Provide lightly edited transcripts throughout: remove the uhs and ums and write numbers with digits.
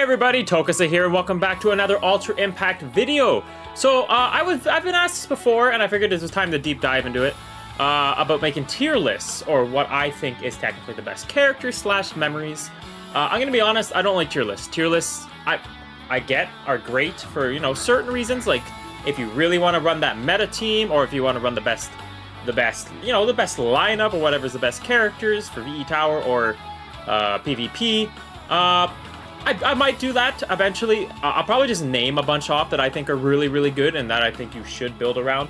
everybody, Tokasa here, and welcome back to another Ultra Impact video. So, I've been asked this before, and I figured it was time to deep dive into it, about making tier lists, or what I think is technically the best characters slash memories. I'm gonna be honest, I don't like tier lists. Tier lists, I get, are great for, you know, certain reasons, like, if you really want to run that meta team, or if you want to run the best lineup, or whatever's the best characters for VE Tower, or, PvP. I might do that eventually. I'll probably just name a bunch off that I think are really, really good and that I think you should build around.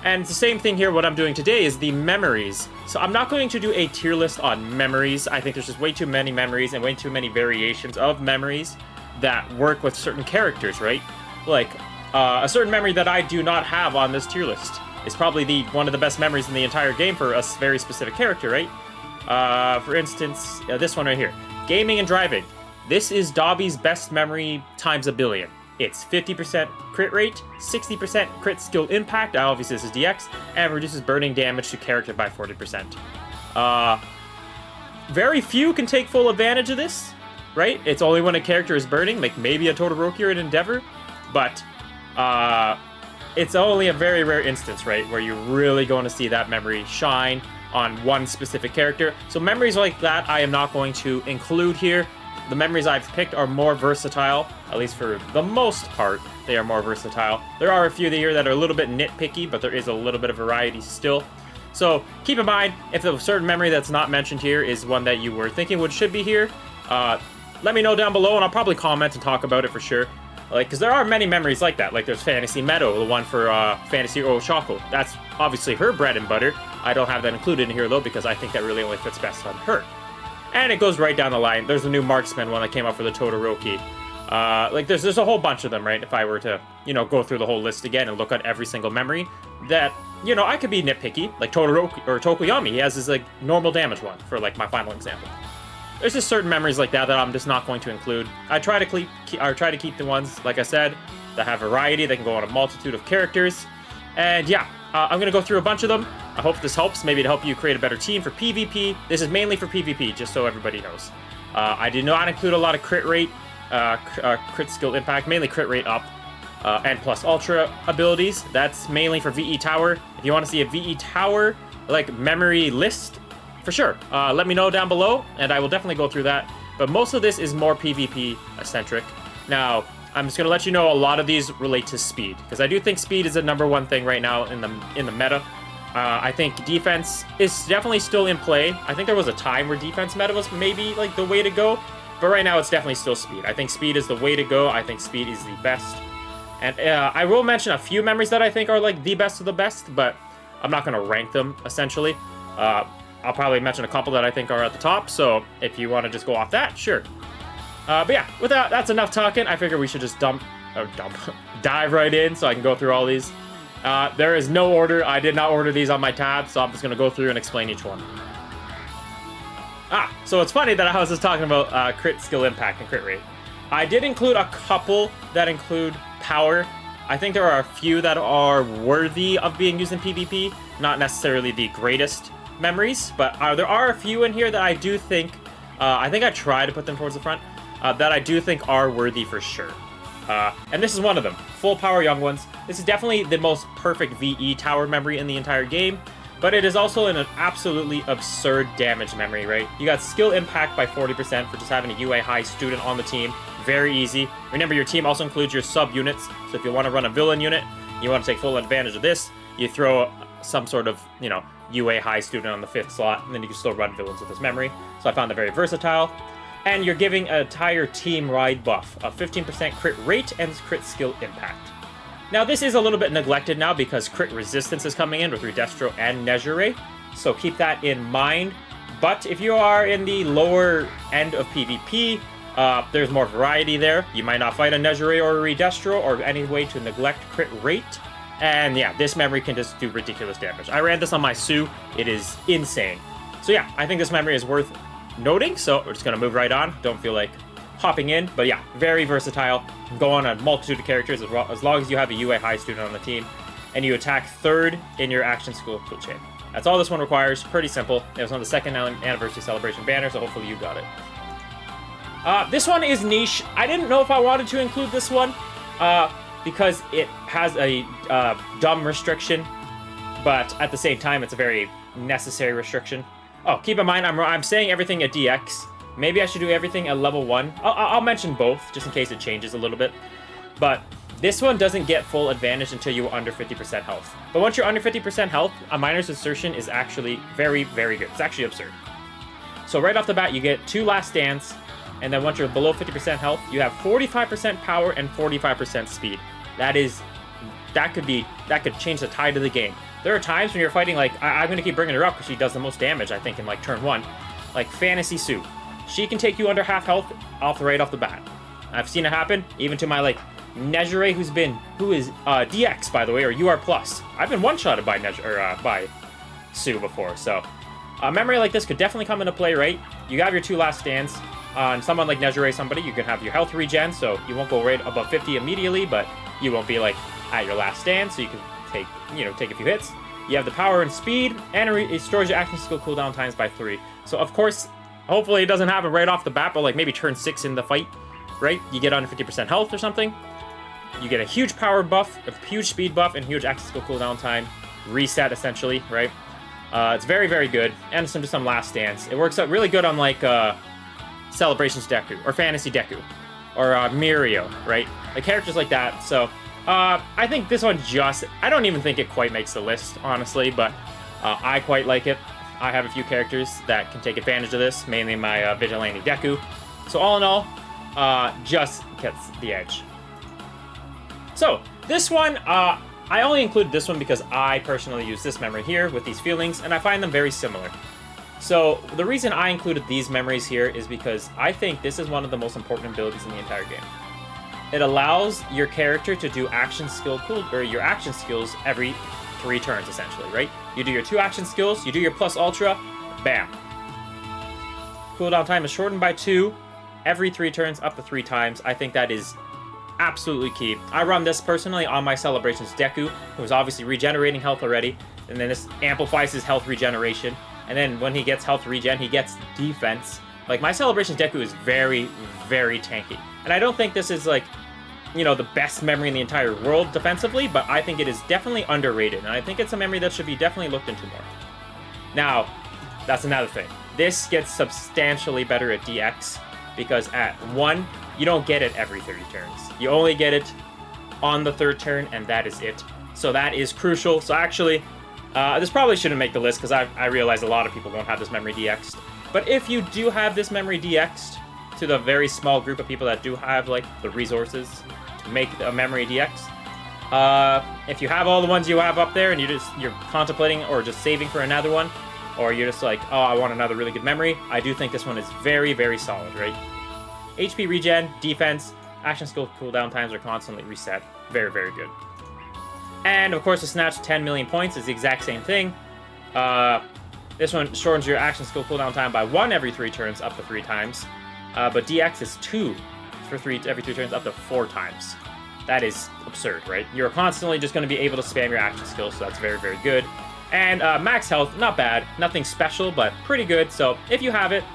And it's the same thing here. What I'm doing today is the memories. So I'm not going to do a tier list on memories. I think there's just way too many memories and way too many variations of memories that work with certain characters, right? Like, a certain memory that I do not have on this tier list is probably one of the best memories in the entire game for a very specific character, right? For instance, this one right here. Gaming and driving. This is Dobby's best memory times a billion. It's 50% crit rate, 60% crit skill impact, obviously this is DX, and reduces burning damage to character by 40%. Very few can take full advantage of this, right? It's only when a character is burning, like maybe a Todoroki or an Endeavor, but it's only a very rare instance, right, where you're really going to see that memory shine on one specific character. So memories like that I am not going to include here. The memories I've picked are more versatile, at least for the most part, they are more versatile. There are a few here that are a little bit nitpicky, but there is a little bit of variety still. So keep in mind, if a certain memory that's not mentioned here is one that you were thinking should be here, let me know down below and I'll probably comment and talk about it for sure. Like, because there are many memories like that. Like there's Fantasy Meadow, the one for Fantasy Oshako. That's obviously her bread and butter. I don't have that included in here though, because I think that really only fits best on her. And it goes right down the line. There's a new Marksman one that came out for the Todoroki. Like, there's a whole bunch of them, right? If I were to, you know, go through the whole list again and look at every single memory, that, you know, I could be nitpicky. Like Todoroki or Tokoyami, he has his, like, normal damage one for, like, my final example. There's just certain memories like that I'm just not going to include. I try to keep the ones, like I said, that have variety. They can go on a multitude of characters. And yeah, I'm going to go through a bunch of them. I hope this helps, maybe to help you create a better team for PvP. This is mainly for PvP, just so everybody knows. I did not include a lot of crit rate, crit skill impact, mainly crit rate up, and plus ultra abilities. That's mainly for VE Tower. If you want to see a VE Tower, like, memory list, for sure, let me know down below, and I will definitely go through that. But most of this is more PvP-centric. Now, I'm just going to let you know a lot of these relate to speed, because I do think speed is the #1 thing right now in the meta. I think defense is definitely still in play. I think there was a time where defense meta was maybe, like, the way to go, but right now it's definitely still speed. I think speed is the way to go. I think speed is the best. And I will mention a few memories that I think are, like, the best of the best, but I'm not going to rank them, essentially. I'll probably mention a couple that I think are at the top, so if you want to just go off that, sure. But yeah, with that's enough talking. I figure we should just dive right in so I can go through all these. There is no order. I did not order these on my tab, so I'm just going to go through and explain each one. So it's funny that I was just talking about crit skill impact and crit rate. I did include a couple that include power. I think there are a few that are worthy of being used in PvP, not necessarily the greatest memories, but there are a few in here that I do think, I think I try to put them towards the front, that I do think are worthy for sure. And this is one of them. Full power young ones. This is definitely the most perfect VE Tower memory in the entire game, but it is also an absolutely absurd damage memory, right? You got skill impact by 40% for just having a UA high student on the team. Very easy. Remember, your team also includes your sub-units, so if you want to run a villain unit, you want to take full advantage of this, you throw some sort of, you know, UA high student on the 5th slot, and then you can still run villains with this memory. So I found that very versatile. And you're giving an entire team ride buff of 15% crit rate and crit skill impact. Now, this is a little bit neglected now because crit resistance is coming in with Redestro and Nejire, so keep that in mind. But if you are in the lower end of PvP, there's more variety there. You might not fight a Nejire or a Redestro or any way to neglect crit rate. And yeah, this memory can just do ridiculous damage. I ran this on my Sue. It is insane. So yeah, I think this memory is worth noting, so we're just going to move right on. Don't feel like hopping in, but yeah, very versatile. Go on a multitude of characters as long as you have a UA high student on the team, and you attack 3rd in your action school tool chain. That's all this one requires. Pretty simple. It was on the 2nd anniversary celebration banner, so hopefully you got it. This one is niche. I didn't know if I wanted to include this one because it has a dumb restriction, but at the same time, it's a very necessary restriction. Oh, keep in mind, I'm saying everything at DX. Maybe I should do everything at level 1. I'll mention both, just in case it changes a little bit. But this one doesn't get full advantage until you're under 50% health. But once you're under 50% health, a miner's assertion is actually very, very good. It's actually absurd. So right off the bat, you get 2 last stands, and then once you're below 50% health, you have 45% power and 45% speed. That could change the tide of the game. There are times when you're fighting, like, I'm going to keep bringing her up because she does the most damage, I think, in, like, turn 1. Like, Fantasy Sue. She can take you under half health right off the bat. I've seen it happen, even to my, like, Nejire, who is DX, by the way, or UR+. I've been one-shotted by by Sue before, so a memory like this could definitely come into play, right? You have your 2 last stands. On someone like Nejire, somebody, you can have your health regen, so you won't go right above 50 immediately, but you won't be, like, at your last stand, so you can take a few hits. You have the power and speed, and it stores your action skill cooldown times by 3. So, of course, hopefully it doesn't happen right off the bat, but, like, maybe turn 6 in the fight, right? You get under 50% health or something. You get a huge power buff, a huge speed buff, and huge action skill cooldown time. Reset, essentially, right? It's very, very good. And some last stands. It works out really good on, like, Celebrations Deku, or Fantasy Deku, or Mirio, right? Like, characters like that. So, I think this one I don't even think it quite makes the list, honestly, but I quite like it. I have a few characters that can take advantage of this, mainly my Vigilante Deku. So, all in all, just gets the edge. So, this one, I only included this one because I personally use this memory here with these feelings, and I find them very similar. So, the reason I included these memories here is because I think this is one of the most important abilities in the entire game. It allows your character to do your action skills every 3 turns, essentially, right? You do your 2 action skills, you do your plus ultra, bam. Cooldown time is shortened by 2, every 3 turns, up to 3 times. I think that is absolutely key. I run this personally on my Celebrations Deku, who is obviously regenerating health already, and then this amplifies his health regeneration. And then when he gets health regen, he gets defense. Like, my Celebrations Deku is very, very tanky. And I don't think this is, like, the best memory in the entire world defensively, but I think it is definitely underrated. And I think it's a memory that should be definitely looked into more. Now, that's another thing. This gets substantially better at DX, because at 1, you don't get it every 30 turns. You only get it on the 3rd turn, and that is it. So that is crucial. So actually, this probably shouldn't make the list, because I realize a lot of people won't have this memory DX'd. But if you do have this memory DX'd, to the very small group of people that do have, like, the resources to make a memory DX, if you have all the ones you have up there and you're contemplating or just saving for another one, or you're just like, oh, I want another really good memory, I do think this one is very, very solid, right? HP regen, defense, action skill cooldown times are constantly reset. Very, very good. And, of course, the Snatch 10 million points is the exact same thing. This one shortens your action skill cooldown time by 1 every 3 turns, up to 3 times. But DX is 2 every 3 turns, up to 4 times. That is absurd, right? You're constantly just going to be able to spam your action skills, so that's very, very good. And max health, not bad. Nothing special, but pretty good. So if you have it,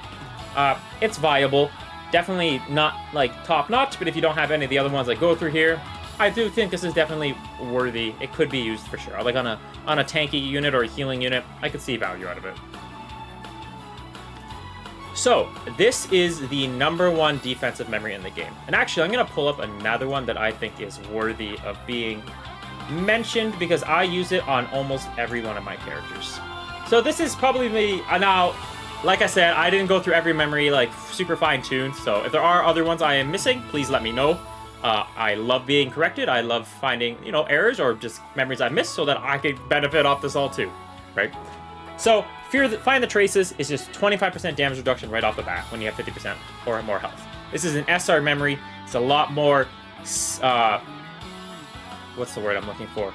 it's viable. Definitely not, like, top-notch, but if you don't have any of the other ones that go through here, I do think this is definitely worthy. It could be used for sure. Like, on a tanky unit or a healing unit, I could see value out of it. So, this is the #1 defensive memory in the game. And actually, I'm going to pull up another one that I think is worthy of being mentioned, because I use it on almost every one of my characters. So this is probably now, like I said, I didn't go through every memory, like, super fine-tuned, so if there are other ones I am missing, please let me know. I love being corrected. I love finding, errors or just memories I missed, so that I could benefit off this all too, right? So, Find the Traces is just 25% damage reduction right off the bat when you have 50% or more health. This is an SR memory. It's a lot more, what's the word I'm looking for?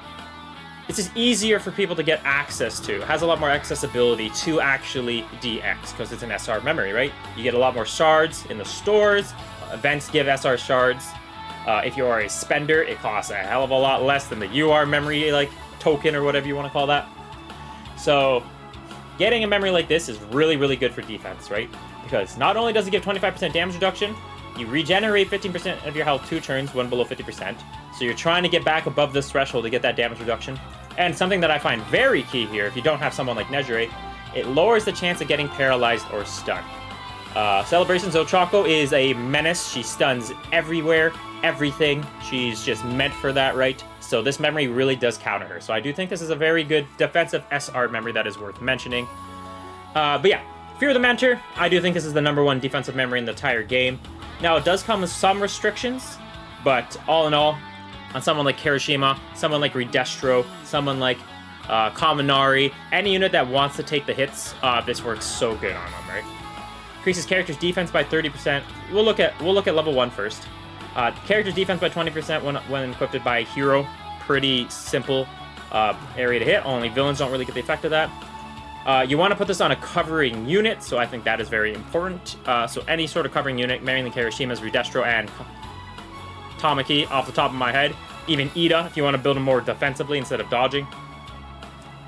It's just easier for people to get access to. It has a lot more accessibility to actually DX, because it's an SR memory, right? You get a lot more shards in the stores. Events give SR shards. If you are a spender, it costs a hell of a lot less than the UR memory, like, token or whatever you want to call that. So, getting a memory like this is really, really good for defense, right? because not only does it give 25% damage reduction, you regenerate 15% of your health 2 turns when below 50%. So you're trying to get back above this threshold to get that damage reduction. And something that I find very key here, if you don't have someone like Nejire, it lowers the chance of getting paralyzed or stunned. Celebrations Ochako is a menace. She stuns everywhere, everything. She's just meant for that, right? So this memory really does counter her. So I do think this is a very good defensive SR memory that is worth mentioning. But yeah, Fear of the Mentor, I do think this is the #1 defensive memory in the entire game. Now, it does come with some restrictions, but all in all, on someone like Kirishima, someone like Redestro, someone like Kaminari, any unit that wants to take the hits, this works so good on them, right? Increases character's defense by 30%. We'll look at level 1 first. Character's defense by 20% when equipped by hero. Pretty simple area to hit. Only villains don't really get the effect of that. You want to put this on a covering unit, so I think that is very important. So any sort of covering unit, mainly Kirishima's, Redestro, and Tamaki off the top of my head. Even Ida, if you want to build them more defensively instead of dodging.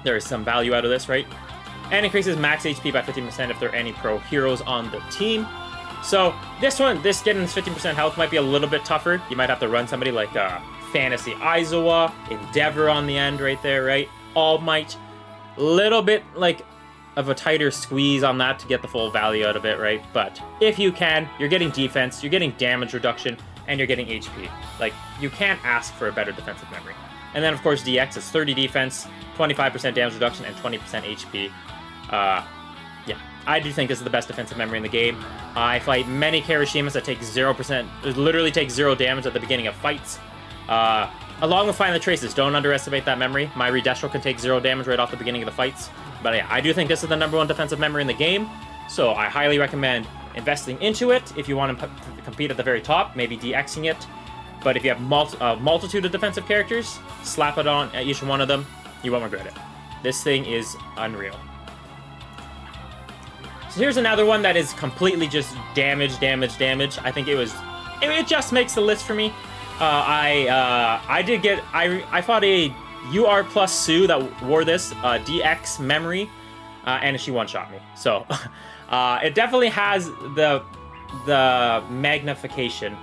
There is some value out of this, right? And increases max HP by 15% if there are any pro heroes on the team. So this getting this 15% health might be a little bit tougher. You might have to run somebody like Fantasy Aizawa, Endeavor on the end right there, right? All Might. Little bit like of a tighter squeeze on that to get the full value out of it, right? But if you can, you're getting defense, you're getting damage reduction, and you're getting HP. Like, you can't ask for a better defensive memory. And then, of course, DX is 30 defense, 25% damage reduction, and 20% HP. Yeah, I do think this is the best defensive memory in the game. I fight many Kirishimas that take 0%, literally take 0 damage at the beginning of fights. Along with Find the Traces, don't underestimate that memory. My Redestro can take 0 damage right off the beginning of the fights. But yeah, I do think this is the #1 defensive memory in the game. So I highly recommend investing into it if you want to compete at the very top, maybe DXing it. But if you have a multitude of defensive characters, slap it on at each one of them. You won't regret it. This thing is unreal. So here's another one that is completely just damage. I think it just makes the list for me. I fought a UR plus Sue that wore this DX memory, and she one-shot me. So it definitely has the magnification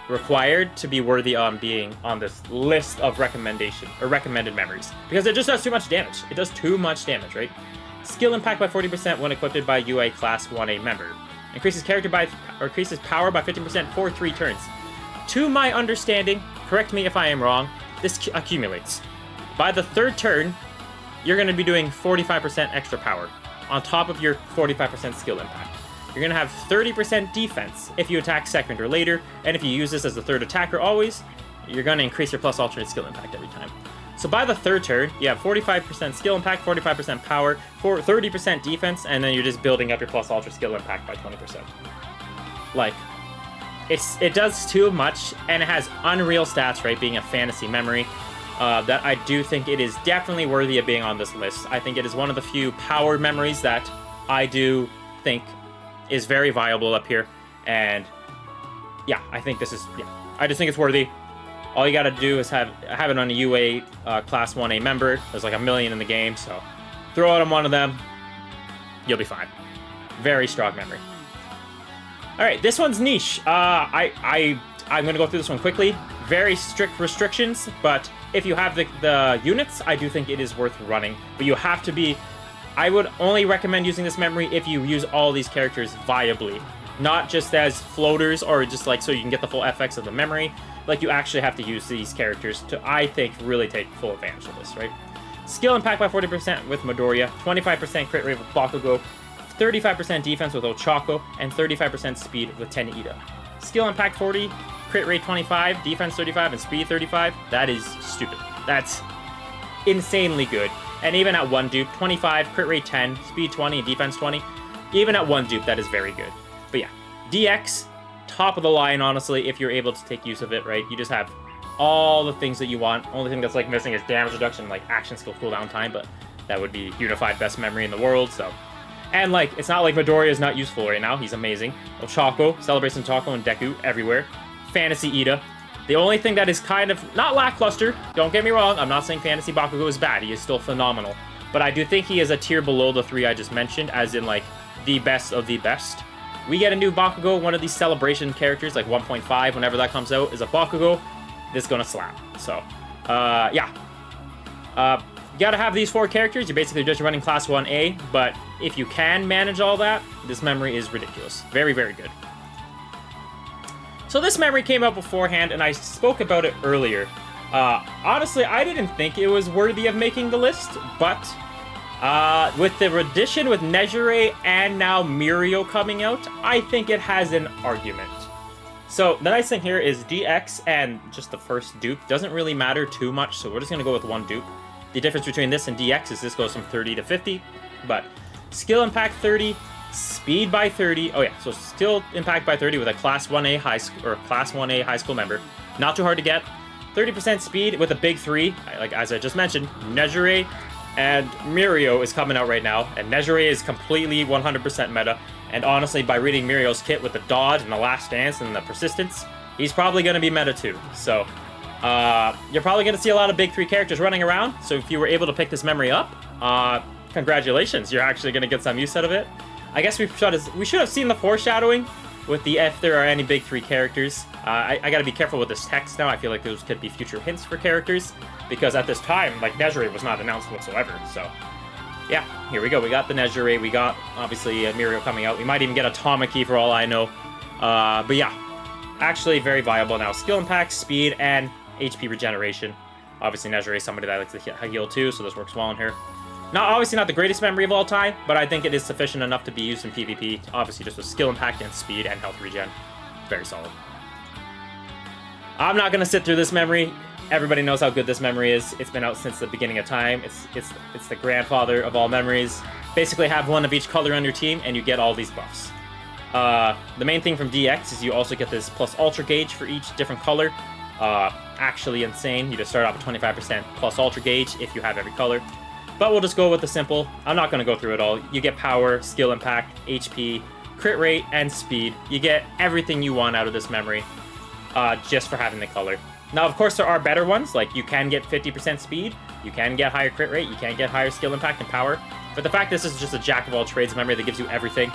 required to be worthy on being on this list of recommended memories, because it just does too much damage. It does too much damage, right? Skill impact by 40% when equipped by UA class 1A member. Increases increases power by 15% for 3 turns. To my understanding, correct me if I am wrong, this accumulates. By the 3rd turn, you're going to be doing 45% extra power on top of your 45% skill impact. You're going to have 30% defense if you attack 2nd or later, and if you use this as the 3rd attacker always, you're going to increase your plus alternate skill impact every time. So by the 3rd turn, you have 45% skill impact, 45% power, 30% defense, and then you're just building up your plus alternate skill impact by 20%. Like, it does too much, and it has unreal stats, right, being a fantasy memory, that I do think it is definitely worthy of being on this list. I think it is one of the few power memories that I do think is very viable up here, and yeah, I think this is, I just think it's worthy. All you gotta do is have it on a UA class 1A member. There's like 1 million in the game, so throw it on one of them, you'll be fine. Very strong memory. All right, this one's niche. I'm gonna go through this one quickly. Very strict restrictions, but if you have the units, I do think it is worth running. But you have to be, I would only recommend using this memory if you use all these characters viably. Not just as floaters or just like so you can get the full FX of the memory. Like, you actually have to use these characters to, I think, really take full advantage of this, right? Skill impact by 40% with Midoriya, 25% crit rate with Bakugo, 35% defense with Ochako, and 35% speed with Tenida. Skill impact 40, crit rate 25, defense 35, and speed 35. That is stupid. That's insanely good. And even at 1 dupe, 25, crit rate 10, speed 20, and defense 20. Even at 1 dupe, that is very good. But yeah, DX, top of the line, honestly, if you're able to take use of it, right? You just have all the things that you want. Only thing that's like missing is damage reduction, like action skill cooldown time, but that would be unified best memory in the world, so. And like, it's not like Midoriya is not useful right now. He's amazing. Ochako, Celebration Ochako, and Deku everywhere. Fantasy Ida. The only thing that is kind of not lackluster, don't get me wrong, I'm not saying Fantasy Bakugo is bad. He is still phenomenal. But I do think he is a tier below the 3 I just mentioned, as in like the best of the best. we get a new Bakugo, one of these celebration characters, like 1.5, whenever that comes out, is a Bakugo, this is gonna slap. So, yeah. You gotta have these 4 characters. You're basically just running Class 1A, but if you can manage all that, this memory is ridiculous. Very, very good. So this memory came out beforehand, and I spoke about it earlier. Honestly, I didn't think it was worthy of making the list, but with the addition with Nejire and now Mirio coming out, I think it has an argument. So the nice thing here is DX and just the first dupe doesn't really matter too much, so we're just going to go with one dupe. The difference between this and DX is this goes from 30 to 50, but skill impact 30, speed by 30. Oh yeah, so skill impact by 30 with a Class 1A high school or Class 1A high school member. Not too hard to get. 30% speed with a big 3, like as I just mentioned, Nejire and Mirio is coming out right now, and Nejire is completely 100% meta. And honestly, by reading Mirio's kit with the dodge and the last dance and the persistence, he's probably going to be meta too. So you're probably going to see a lot of big 3 characters running around. So if you were able to pick this memory up, congratulations, you're actually going to get some use out of it. I guess we should have seen the foreshadowing with the if there are any big 3 characters. I got to be careful with this text now. I feel like those could be future hints for characters, because at this time, like, Nejire was not announced whatsoever. So yeah, here we go. We got the Nejire. We got, obviously, Mirio coming out. We might even get a Tamaki for all I know. But yeah, actually very viable now. Skill impact, speed, and HP regeneration. Obviously, Nejire is somebody that likes to heal too, so this works well in here. Obviously not the greatest memory of all time, but I think it is sufficient enough to be used in PvP. Obviously, just with skill impact and speed and health regen. Very solid. I'm not going to sit through this memory. Everybody knows how good this memory is. It's been out since the beginning of time. It's the grandfather of all memories. Basically, have one of each color on your team, and you get all these buffs. The main thing from DX is you also get this plus Ultra Gauge for each different color. Actually insane. You just start off with 25% plus Ultra Gauge if you have every color. But we'll just go with the simple. I'm not going to go through it all. You get power, skill impact, HP, crit rate, and speed. You get everything you want out of this memory just for having the color. Now, of course, there are better ones. Like, you can get 50% speed. You can get higher crit rate. You can get higher skill impact and power. But the fact this is just a jack-of-all-trades memory that gives you everything,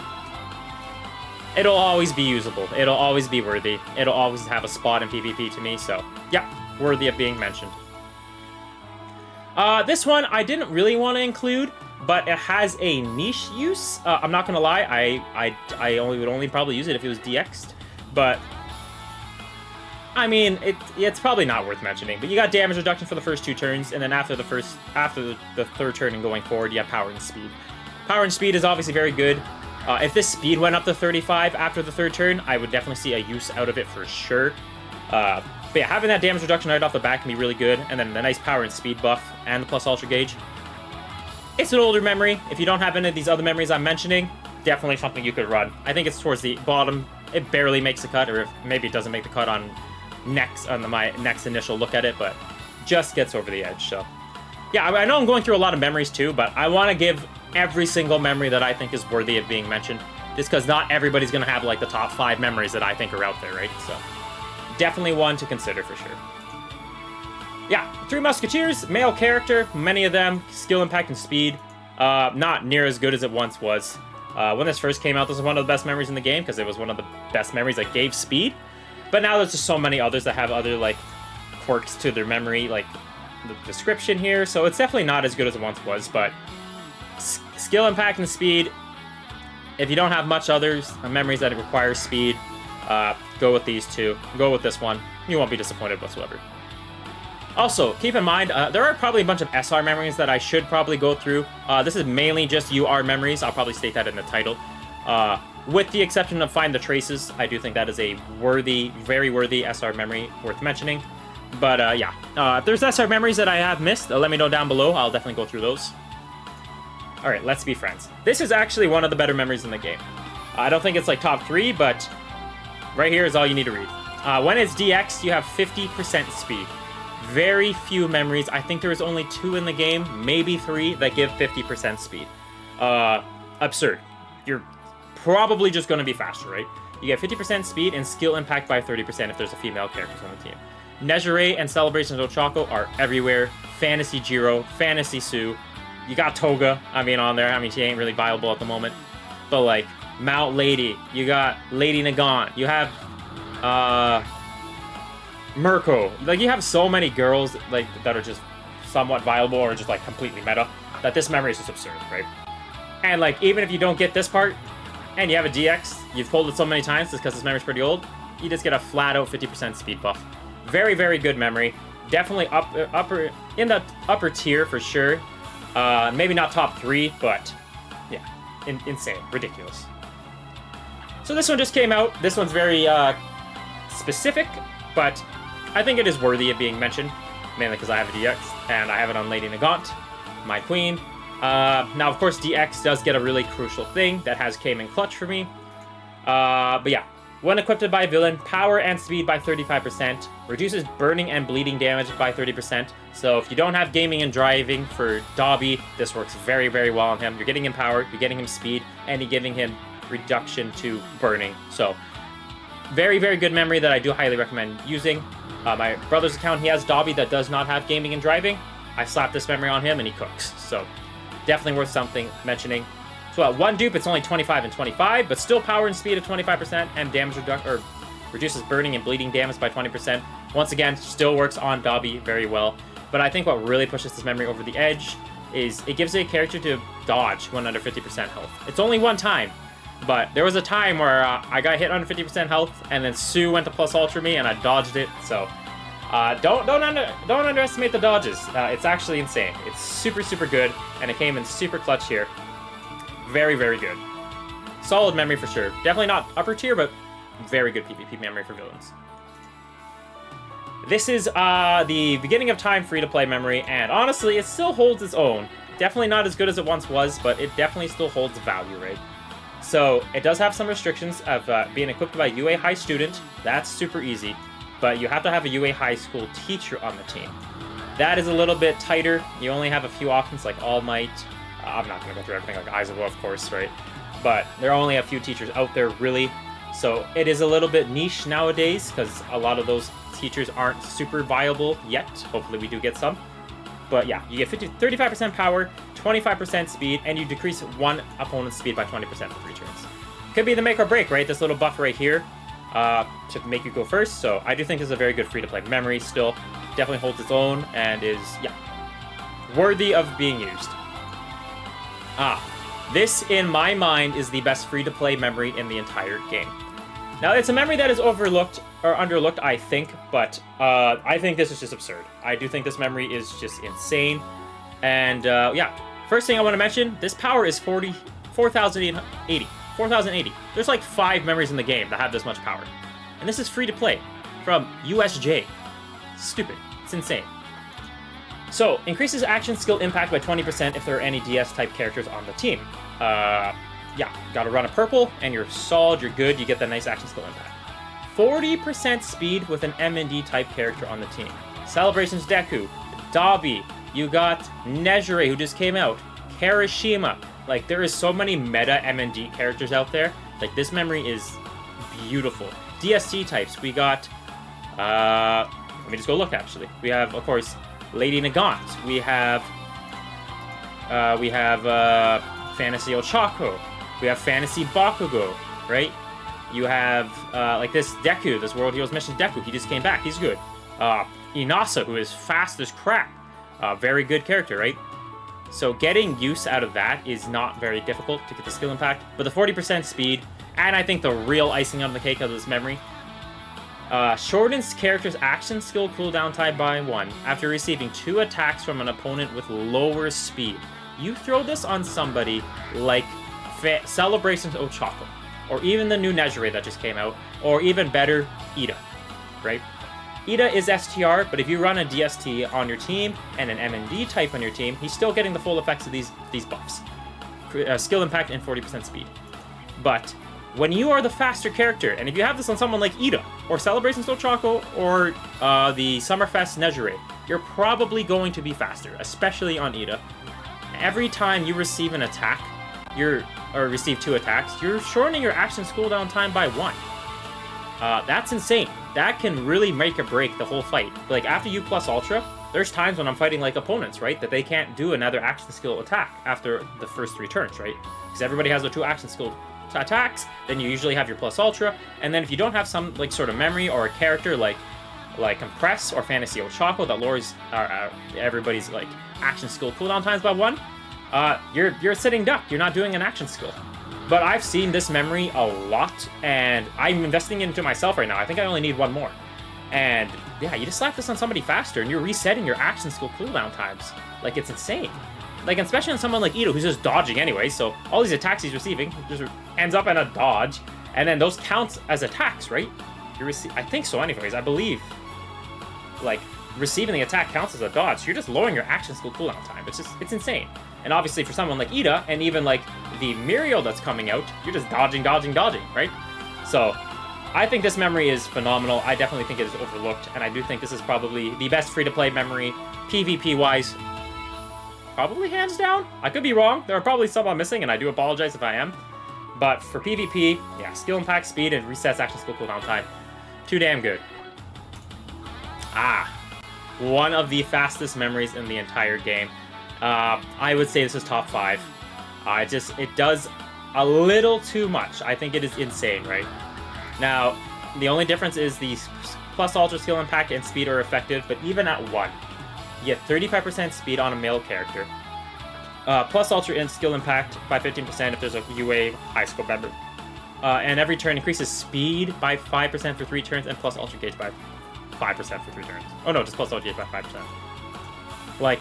it'll always be usable. It'll always be worthy. It'll always have a spot in PvP to me. So, yeah, worthy of being mentioned. This one I didn't really want to include, but it has a niche use. I'm not gonna lie, I would only probably use it if it was DX'd, but I mean, it's probably not worth mentioning. But you got damage reduction for the first 2 turns, and then after the 3rd turn and going forward, you have power and speed. Power and speed is obviously very good. If this speed went up to 35 after the 3rd turn, I would definitely see a use out of it for sure. But yeah, having that damage reduction right off the bat can be really good, and then the nice power and speed buff and the plus Ultra Gauge. It's an older memory. If you don't have any of these other memories I'm mentioning, definitely something you could run. I think it's towards the bottom. It barely makes the cut, or maybe it doesn't make the cut on my next initial look at it, but just gets over the edge. So yeah, I know I'm going through a lot of memories too, but I want to give every single memory that I think is worthy of being mentioned, just because not everybody's going to have like the top 5 memories that I think are out there, right? So definitely one to consider for sure. Yeah, 3 Musketeers, male character, many of them, skill, impact, and speed. Not near as good as it once was. When this first came out, this was one of the best memories in the game, because it was one of the best memories that gave speed. But now there's just so many others that have other, like, quirks to their memory, like the description here. So it's definitely not as good as it once was, but skill, impact, and speed, if you don't have much others, memories that require speed, go with these 2. Go with this one. You won't be disappointed whatsoever. Also, keep in mind, there are probably a bunch of SR memories that I should probably go through. This is mainly just UR memories. I'll probably state that in the title. With the exception of Find the Traces, I do think that is a worthy, very worthy SR memory worth mentioning. But yeah, if there's SR memories that I have missed, let me know down below. I'll definitely go through those. Alright, let's be friends. This is actually one of the better memories in the game. I don't think it's like top 3, but right here is all you need to read. When it's DX, you have 50% speed. Very few memories. I think there's only 2 in the game, maybe 3, that give 50% speed. Absurd. You're probably just going to be faster, right? You get 50% speed and skill impact by 30% if there's a female character on the team. Nejire and Celebrations Ochako are everywhere. Fantasy Jiro, Fantasy Sue. You got Toga, on there. She ain't really viable at the moment. But, like, Mount Lady. You got Lady Nagant. You have Mirko. Like, you have so many girls like that are just somewhat viable or just like completely meta that this memory is just absurd, right? And like, even if you don't get this part and you have a DX, you've pulled it so many times just because this memory's pretty old, you just get a flat out 50% speed buff. Very, very good memory. Definitely upper in the upper tier for sure. Maybe not top 3, but yeah, insane, ridiculous. So this one just came out. This one's very specific, but I think it is worthy of being mentioned, mainly because I have a DX and I have it on Lady Nagant, my queen. Now, of course, DX does get a really crucial thing that came in clutch for me. But yeah, when equipped by a villain, power and speed by 35%, reduces burning and bleeding damage by 30%. So if you don't have gaming and driving for Dobby, this works very, very well on him. You're getting him power, you're getting him speed, and you're giving him reduction to burning. So very, very good memory that I do highly recommend using. My brother's account, he has Dobby that does not have gaming and driving. I slap this memory on him and he cooks. So definitely worth something mentioning. So at one dupe, it's only 25 and 25, but still power and speed of 25% and damage reduces burning and bleeding damage by 20%. Once again, still works on Dobby very well. But I think what really pushes this memory over the edge is it gives a character to dodge when under 50% health. It's only one time, but there was a time where I got hit under 50% health, and then Sue went to plus ultra me, and I dodged it. So don't underestimate the dodges. It's actually insane. It's super, super good, and it came in super clutch here. Very, very good. Solid memory for sure. Definitely not upper tier, but very good PvP memory for villains. This is the beginning of time free-to-play memory, and honestly, it still holds its own. Definitely not as good as it once was, but it definitely still holds value, right? So it does have some restrictions of being equipped by a UA high student. That's super easy, but you have to have a UA high school teacher on the team. That is a little bit tighter. You only have a few options like All Might. I'm not going to go through everything like Aizawa, of course, right? But there are only a few teachers out there, really. So it is a little bit niche nowadays because a lot of those teachers aren't super viable yet. Hopefully we do get some. But yeah, you get 35% power, 25% speed, and you decrease one opponent's speed by 20% for 3 turns. Could be the make or break, right? This little buff right here to make you go first. So I do think this is a very good free-to-play memory still. Definitely holds its own and is, yeah, worthy of being used. This, in my mind, is the best free-to-play memory in the entire game. Now, it's a memory that is overlooked, or underlooked, I think, but I think this is just absurd. I do think this memory is just insane. And, yeah, first thing I want to mention, this power is 4,080. 4,080. There's like 5 memories in the game that have this much power. And this is free-to-play from USJ. Stupid. It's insane. So, increases action skill impact by 20% if there are any DS-type characters on the team. Yeah, gotta run a purple, and you're solid, you're good, you get that nice action skill impact. 40% speed with an M&D type character on the team. Celebrations Deku, Dobby, you got Nejire, who just came out, Kirishima. Like, there is so many meta M&D characters out there. Like, this memory is beautiful. DST types, we got, let me just go look, actually. We have, of course, Lady Nagant. We have Fantasy Ochako. We have Fantasy Bakugo, right? You have, like this Deku, this World Heroes Mission Deku. He just came back. He's good. Inasa, who is fast as crap. Very good character, right? So getting use out of that is not very difficult to get the skill impact. But the 40% speed, and I think the real icing on the cake of this memory, shortens character's action skill cooldown time by 1 after receiving 2 attacks from an opponent with lower speed. You throw this on somebody like Celebrations Ochako, or even the new Nejire that just came out, or even better, Ida, right? Ida is STR, but if you run a DST on your team and an M&D type on your team, he's still getting the full effects of these buffs. Skill impact and 40% speed. But when you are the faster character, and if you have this on someone like Ida, or Celebrations Ochako, or the Summerfest Nejire, you're probably going to be faster, especially on Ida. Every time you receive an attack, or receive 2 attacks, you're shortening your action cooldown time by 1. That's insane. That can really make or break the whole fight. Like, after you plus Ultra, there's times when I'm fighting like opponents, right? That they can't do another action skill attack after the first 3 turns, right? Because everybody has their 2 action skill attacks, then you usually have your plus ultra. And then if you don't have some like sort of memory or a character like Compress or Fantasy Ochako that lowers everybody's like action skill cooldown times by 1, you're a sitting duck. You're not doing an action skill. But I've seen this memory a lot, and I'm investing into myself right now. I think I only need 1 more. And yeah, you just slap this on somebody faster, and you're resetting your action skill cooldown times. Like, it's insane. Like, especially on someone like Ito, who's just dodging anyway, so all these attacks he's receiving just ends up in a dodge, and then those counts as attacks, right? I think so anyways, I believe. Like, receiving the attack counts as a dodge, so you're just lowering your action skill cooldown time. It's insane. And obviously for someone like Ida, and even like the Muriel that's coming out, you're just dodging, right? So, I think this memory is phenomenal. I definitely think it is overlooked, and I do think this is probably the best free-to-play memory, PvP-wise. Probably hands down. I could be wrong. There are probably some I'm missing, and I do apologize if I am. But for PvP, yeah, skill impact, speed, and resets action skill cooldown time. Too damn good. One of the fastest memories in the entire game. I would say this is top 5. It does a little too much. I think it is insane, right? Now, the only difference is the plus ultra skill impact and speed are effective, but even at 1, you get 35% speed on a male character. Plus ultra and skill impact by 15% if there's a UA high scope member. And every turn increases speed by 5% for 3 turns, and plus ultra gauge by 5% for 3 turns. Oh no, just plus ultra gauge by 5%. Like,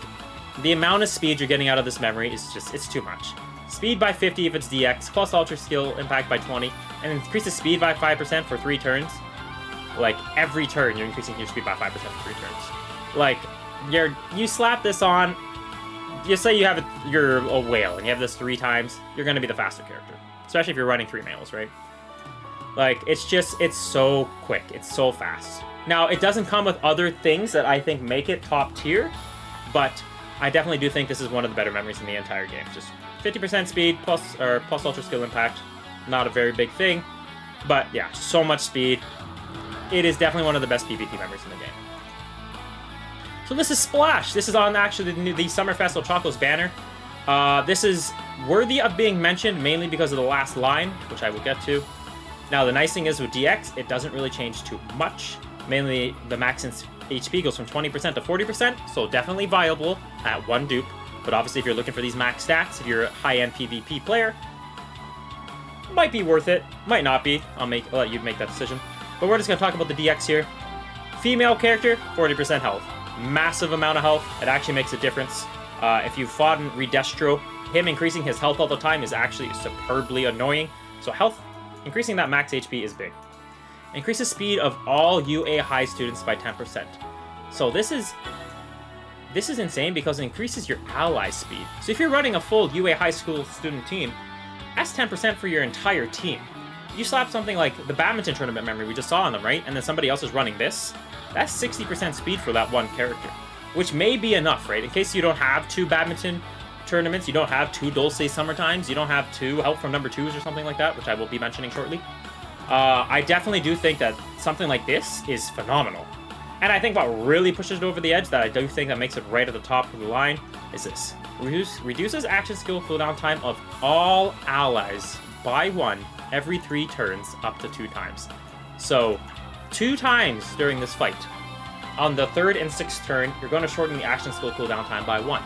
the amount of speed you're getting out of this memory is just, it's too much. Speed by 50 if it's DX, plus ultra skill impact by 20, and increases speed by 5% for 3 turns. Like, every turn you're increasing your speed by 5% for 3 turns. Like, you slap this on, you say you're a whale, and you have this 3 times, you're gonna be the faster character. Especially if you're running 3 males, right? Like, it's so quick, it's so fast. Now, it doesn't come with other things that I think make it top tier, but I definitely do think this is one of the better memories in the entire game. Just 50% speed plus ultra skill impact. Not a very big thing, but yeah, so much speed. It is definitely one of the best PvP memories in the game. So this is Splash. This is on actually the Summerfest Ochako's banner. This is worthy of being mentioned mainly because of the last line, which I will get to. Now, the nice thing is with DX, it doesn't really change too much. Mainly, the max HP goes from 20% to 40%, so definitely viable at 1 dupe. But obviously, if you're looking for these max stats, if you're a high-end PvP player, might be worth it, might not be. I'll let you make that decision. But we're just going to talk about the DX here. Female character, 40% health. Massive amount of health. It actually makes a difference. If you fought in Redestro, him increasing his health all the time is actually superbly annoying. So health, increasing that max HP is big. Increases speed of all UA high students by 10%. So this is insane because it increases your ally speed. So if you're running a full UA high school student team, that's 10% for your entire team. You slap something like the badminton tournament memory we just saw on them, right? And then somebody else is running this. That's 60% speed for that one character, which may be enough, right? In case you don't have 2 badminton tournaments, you don't have 2 Dulce Summertimes, you don't have 2 help from number 2s or something like that, which I will be mentioning shortly. I definitely do think that something like this is phenomenal. And I think what really pushes it over the edge, that I do think that makes it right at the top of the line, is this. Reduces action skill cooldown time of all allies by 1 every 3 turns up to 2 times. So, 2 times during this fight. On the 3rd and 6th turn, you're going to shorten the action skill cooldown time by 1.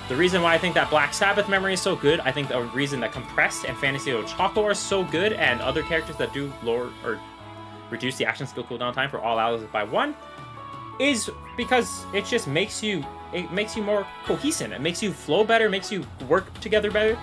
The reason why I think that Black Sabbath memory is so good, I think the reason that Compressed and Fantasy Ochako are so good, and other characters that do lower or reduce the action skill cooldown time for all allies by 1, is because it just makes you more cohesive. It makes you flow better, makes you work together better.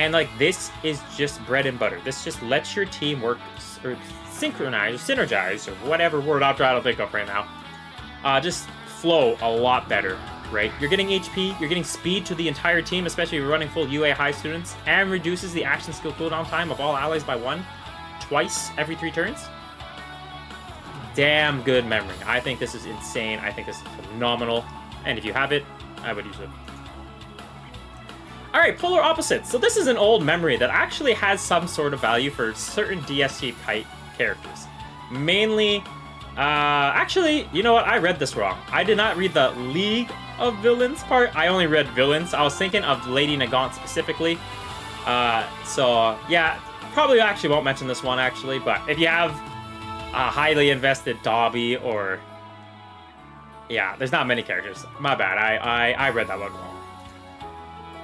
And like, this is just bread and butter. This just lets your team work, or synchronize, or synergize, or whatever word I'm trying to think of right now. Just flow a lot better, right? You're getting HP, you're getting speed to the entire team, especially if you're running full UA high students, and reduces the action skill cooldown time of all allies by 1, twice every 3 turns. Damn good memory. I think this is insane. I think this is phenomenal. And if you have it, I would use it. Alright, Polar Opposites. So this is an old memory that actually has some sort of value for certain DSG type characters. Mainly, actually, you know what? I read this wrong. I did not read the League of Villains part. I only read Villains. I was thinking of Lady Nagant specifically. So, yeah, probably actually won't mention this one, actually, but if you have a highly invested Dobby or... Yeah, there's not many characters. My bad, I read that one wrong.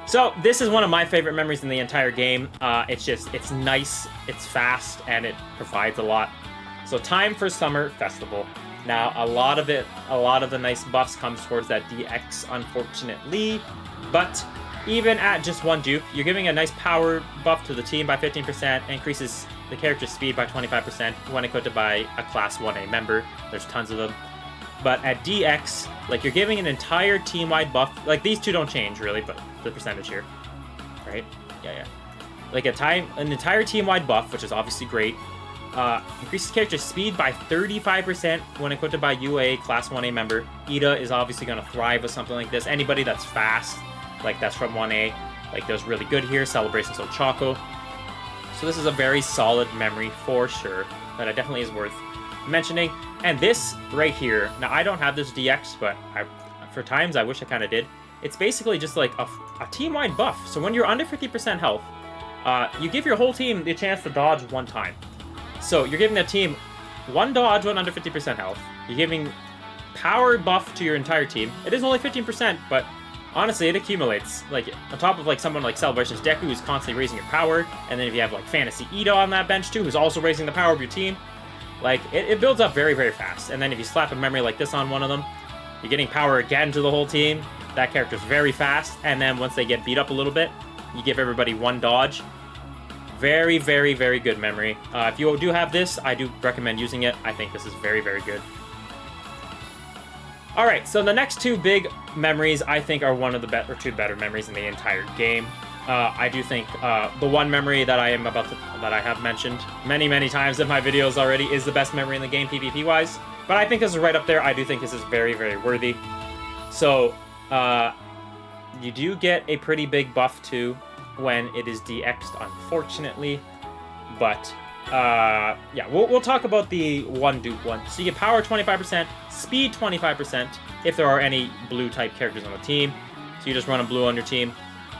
So, this is one of my favorite memories in the entire game. It's nice, it's fast, and it provides a lot. So, time for Summer Festival. Now, a lot of the nice buffs comes towards that DX, unfortunately. But even at just one dupe, you're giving a nice power buff to the team by 15%, increases the character's speed by 25% when equipped by a Class 1A member. There's tons of them. But at DX, like, you're giving an entire team-wide buff. Like, these two don't change, really, but the percentage here. Right? Yeah. Like, an entire team-wide buff, which is obviously great. Increases character's speed by 35% when equipped by UA Class 1A member. Ida is obviously going to thrive with something like this. Anybody that's fast, like, that's from 1A, like, does really good here. Celebrations of Choco. So this is a very solid memory for sure that it definitely is worth mentioning. And this right here, now I don't have this DX, but for times I wish I kind of did. It's basically just like a team-wide buff. So when you're under 50% health, you give your whole team the chance to dodge one time. So you're giving the team one dodge when under 50% health. You're giving power buff to your entire team. It is only 15%, but honestly, it accumulates. Like, on top of, like, someone like Celebrations Deku, who's constantly raising your power, and then if you have, like, Fantasy Ida on that bench, too, who's also raising the power of your team, like, it builds up very, very fast. And then if you slap a memory like this on one of them, you're getting power again to the whole team. That character's very fast, and then once they get beat up a little bit, you give everybody one dodge. Very, very, very good memory. If you do have this, I do recommend using it. I think this is very, very good. Alright, so the next two big memories, I think, are one of the two better memories in the entire game. I do think the one memory that I have mentioned many, many times in my videos already is the best memory in the game, PvP-wise. But I think this is right up there. I do think this is very, very worthy. So, you do get a pretty big buff, too, when it is DX'd, unfortunately. But, yeah, we'll talk about the one dupe one. So you get power 25%, speed 25%, if there are any blue-type characters on the team. So you just run a blue on your team.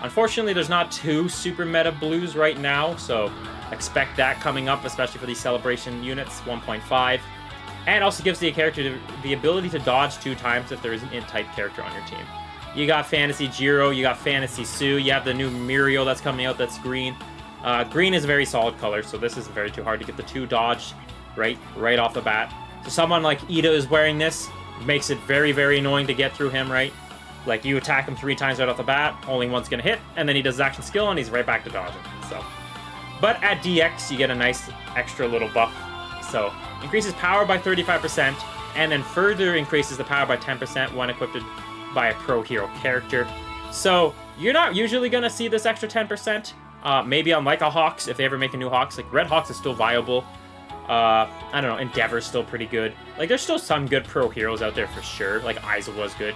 Unfortunately, there's not two super meta blues right now, so expect that coming up, especially for these celebration units, 1.5. And also gives the character the ability to dodge 2 times if there is an int-type character on your team. You got Fantasy Jiro, you got Fantasy Sue, you have the new Muriel that's coming out that's green. Green is a very solid color, so this isn't very too hard to get the 2 dodge right off the bat. So someone like Ida is wearing this, makes it very, very annoying to get through him, right? Like, you attack him 3 times right off the bat, only one's gonna hit, and then he does his action skill, and he's right back to dodging, so. But at DX, you get a nice extra little buff. So, increases power by 35%, and then further increases the power by 10% when equipped by a pro hero character. So, you're not usually gonna see this extra 10%. Maybe on like a Hawks, if they ever make a new Hawks. Like, Red Hawks is still viable. I don't know, Endeavor's still pretty good. Like, there's still some good pro heroes out there for sure. Like, Aizawa's good.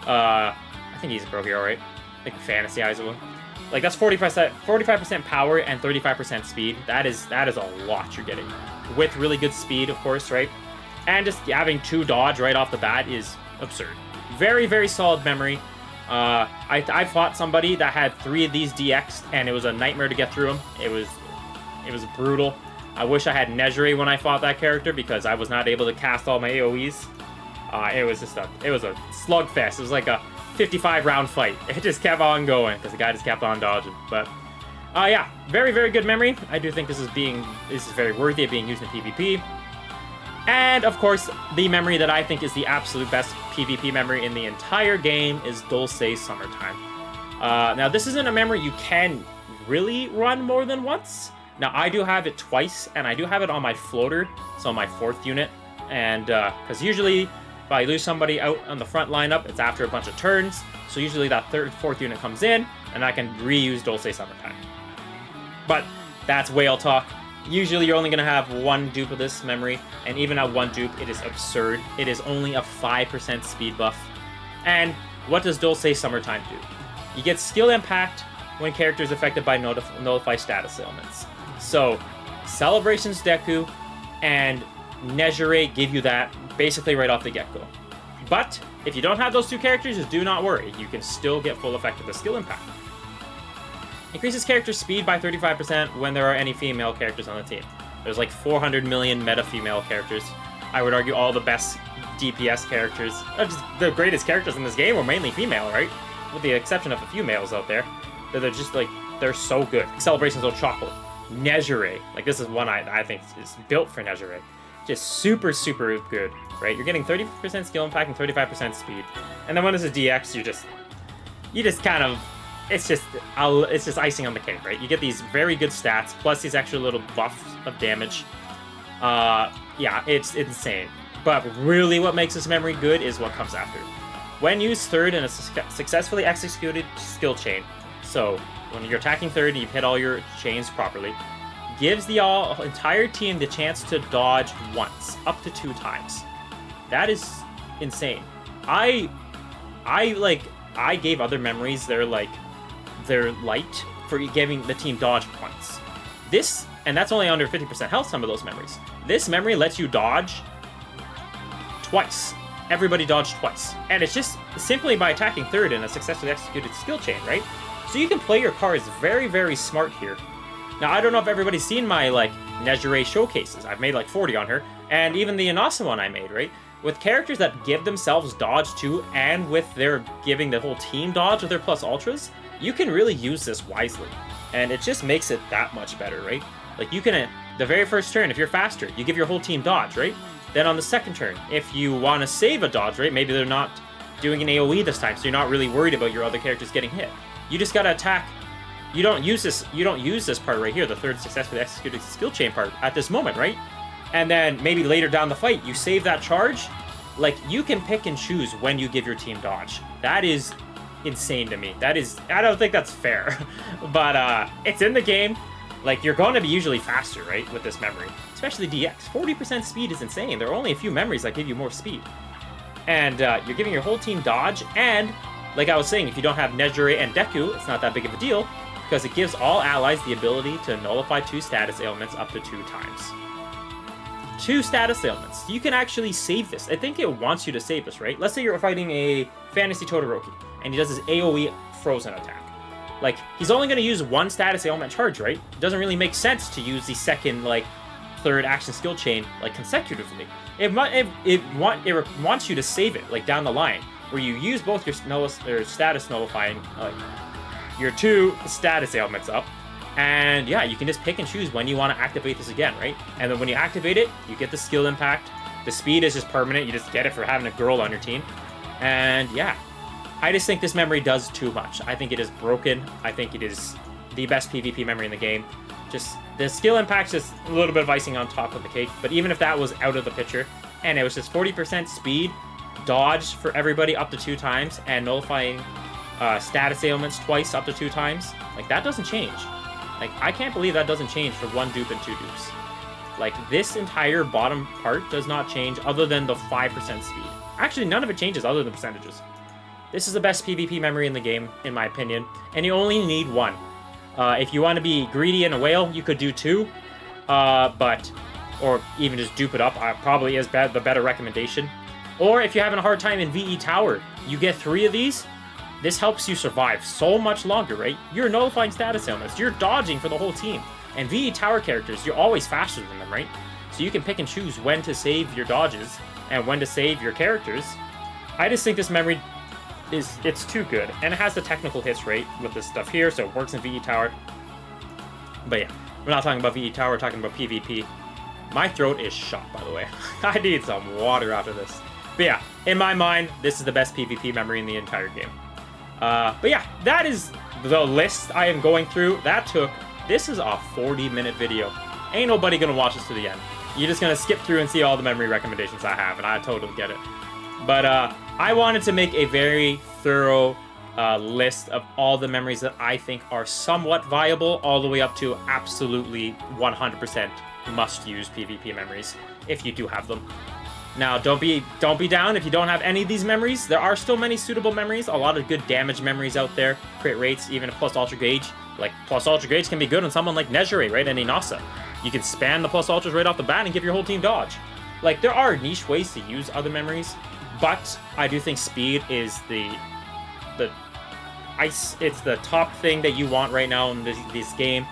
I think he's a pro hero, right? Like Fantasy Aizawa. Like, that's 45% power and 35% speed. That is a lot you're getting. With really good speed, of course, right? And just having 2 dodge right off the bat is absurd. Very, very solid memory. I fought somebody that had 3 of these DX'd, and it was a nightmare to get through them. It was brutal. I wish I had Nezure when I fought that character, because I was not able to cast all my AoEs. It was a slugfest. It was like a 55-round fight. It just kept on going because the guy just kept on dodging. But yeah, very, very good memory. I do think this is very worthy of being used in PvP. And of course, the memory that I think is the absolute best PvP memory in the entire game is Dulce Summertime. Now, this isn't a memory you can really run more than once. Now, I do have it twice, and I do have it on my floater, so my 4th unit. And because usually, if I lose somebody out on the front lineup, it's after a bunch of turns. So usually that 3rd, 4th unit comes in, and I can reuse Dulce Summertime. But that's whale talk. Usually you're only going to have 1 dupe of this memory, and even at 1 dupe, it is absurd. It is only a 5% speed buff. And what does Dulce Summertime do? You get skill impact when characters affected by nullify status ailments. So, Celebrations Deku and Nezure give you that basically right off the get-go. But if you don't have those 2 characters, just do not worry. You can still get full effect of the skill impact. Increases character speed by 35% when there are any female characters on the team. There's like 400 million meta female characters. I would argue all the best DPS characters, just the greatest characters in this game are mainly female, right? With the exception of a few males out there. They're just like, they're so good. Celebrations of Chocolate. Nejire. Like, this is one I think is built for Nejire. Just super, super good, right? You're getting 30% skill impact and 35% speed. And then when this is DX, you just kind of, it's just icing on the cake, right? You get these very good stats, plus these extra little buffs of damage. Yeah, it's insane. But really what makes this memory good is what comes after. When used third in a successfully executed skill chain, so when you're attacking third and you've hit all your chains properly, gives the entire team the chance to dodge once, up to 2 times. That is insane. I gave other memories they're light for giving the team dodge points. This, and that's only under 50% health, some of those memories. This memory lets you dodge twice. Everybody dodged twice. And it's just simply by attacking third in a successfully executed skill chain, right? So you can play your cards very, very smart here. Now, I don't know if everybody's seen my, like, Nejire showcases. I've made like 40 on her. And even the Inasa one I made, right? With characters that give themselves dodge too, and with their giving the whole team dodge with their plus ultras, you can really use this wisely. And it just makes it that much better, right? Like, you can, the very first turn, if you're faster, you give your whole team dodge, right? Then on the second turn, if you want to save a dodge, right? Maybe they're not doing an AoE this time, so you're not really worried about your other characters getting hit. You just gotta attack. You don't use this part right here, the third successfully executed skill chain part, at this moment, right? And then maybe later down the fight, you save that charge. Like, you can pick and choose when you give your team dodge. That is insane to me. I don't think that's fair. But it's in the game. Like, you're going to be usually faster, right, with this memory. Especially DX. 40% speed is insane. There are only a few memories that give you more speed. And you're giving your whole team dodge, and, like I was saying, if you don't have Nejire and Deku, it's not that big of a deal, because it gives all allies the ability to nullify 2 status ailments up to 2 times. 2 status ailments. You can actually save this. I think it wants you to save this, right? Let's say you're fighting a Fantasy Todoroki, and he does his AoE frozen attack. Like, he's only going to use 1 status ailment charge, right? It doesn't really make sense to use the second, like, third action skill chain, like, consecutively. It wants you to save it, like, down the line, where you use both your status nullifying, like, your 2 status ailments up, and yeah, you can just pick and choose when you want to activate this again, right? And then when you activate it, you get the skill impact. The speed is just permanent. You just get it for having a girl on your team. And yeah, I just think this memory does too much. I think it is broken. I think it is the best PvP memory in the game. Just the skill impact's just a little bit of icing on top of the cake. But even if that was out of the picture, and it was just 40% speed, dodge for everybody up to 2 times, and nullifying status ailments twice up to 2 times, like, that doesn't change. Like, I can't believe that doesn't change for 1 dupe and 2 dupes. Like, this entire bottom part does not change other than the 5% speed. Actually, none of it changes other than percentages. This is the best PvP memory in the game, in my opinion, and you only need 1. If you want to be greedy and a whale, you could do 2, or even just dupe it up, probably is the better recommendation. Or if you're having a hard time in VE Tower, you get 3 of these. This helps you survive so much longer, right? You're nullifying status ailments. You're dodging for the whole team. And VE Tower characters, you're always faster than them, right? So you can pick and choose when to save your dodges and when to save your characters. I just think this memory it's too good. And it has the technical hits rate with this stuff here, so it works in VE Tower. But yeah, we're not talking about VE Tower, we're talking about PvP. My throat is shot, by the way. I need some water after this. But yeah, in my mind, this is the best PvP memory in the entire game. But yeah, that is the list I am going through. This is a 40-minute video. Ain't nobody gonna watch this to the end. You're just gonna skip through and see all the memory recommendations I have, and I totally get it. But I wanted to make a very thorough list of all the memories that I think are somewhat viable, all the way up to absolutely 100% must-use PvP memories, if you do have them. Now, don't be down if you don't have any of these memories. There are still many suitable memories, a lot of good damage memories out there, crit rates, even plus ultra gauge. Like, plus ultra gauge can be good on someone like Nejire, right, and Inasa. You can spam the plus ultras right off the bat and give your whole team dodge. Like, there are niche ways to use other memories, but I do think speed is ice. It's the top thing that you want right now in this game.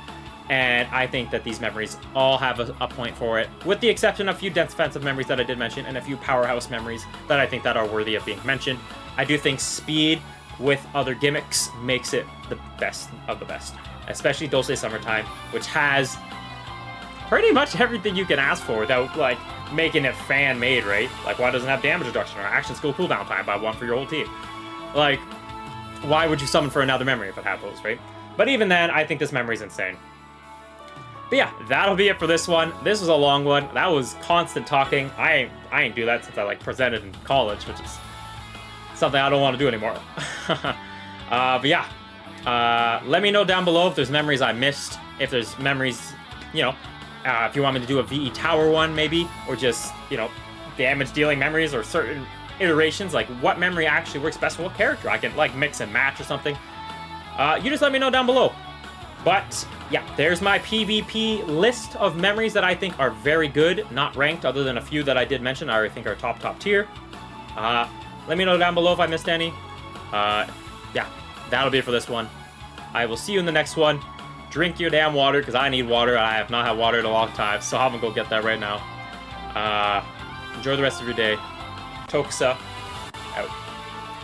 And I think that these memories all have a point for it, with the exception of a few dense defensive memories that I did mention, and a few powerhouse memories that I think that are worthy of being mentioned. I do think speed with other gimmicks makes it the best of the best, especially Dose Summertime, which has pretty much everything you can ask for without, like, making it fan-made, right? Like, why doesn't it have damage reduction or action skill cooldown time by 1 for your whole team? Like, why would you summon for another memory if it had those, right? But even then, I think this memory is insane. But yeah, that'll be it for this one. This was a long one. That was constant talking. I ain't do that since I, like, presented in college, which is something I don't want to do anymore. But yeah, let me know down below if there's memories I missed, if there's memories, you know, if you want me to do a VE Tower one, maybe, or just, you know, damage dealing memories or certain iterations, like what memory actually works best for what character. I can, like, mix and match or something. You just let me know down below. But yeah, there's my PvP list of memories that I think are very good, not ranked, other than a few that I did mention I think are top tier. Let me know down below if I missed any. Yeah, that'll be it for this one. I will see you in the next one. Drink your damn water, because I need water. I have not had water in a long time, so I'm gonna go get that right now. Enjoy the rest of your day. Tokusa, out.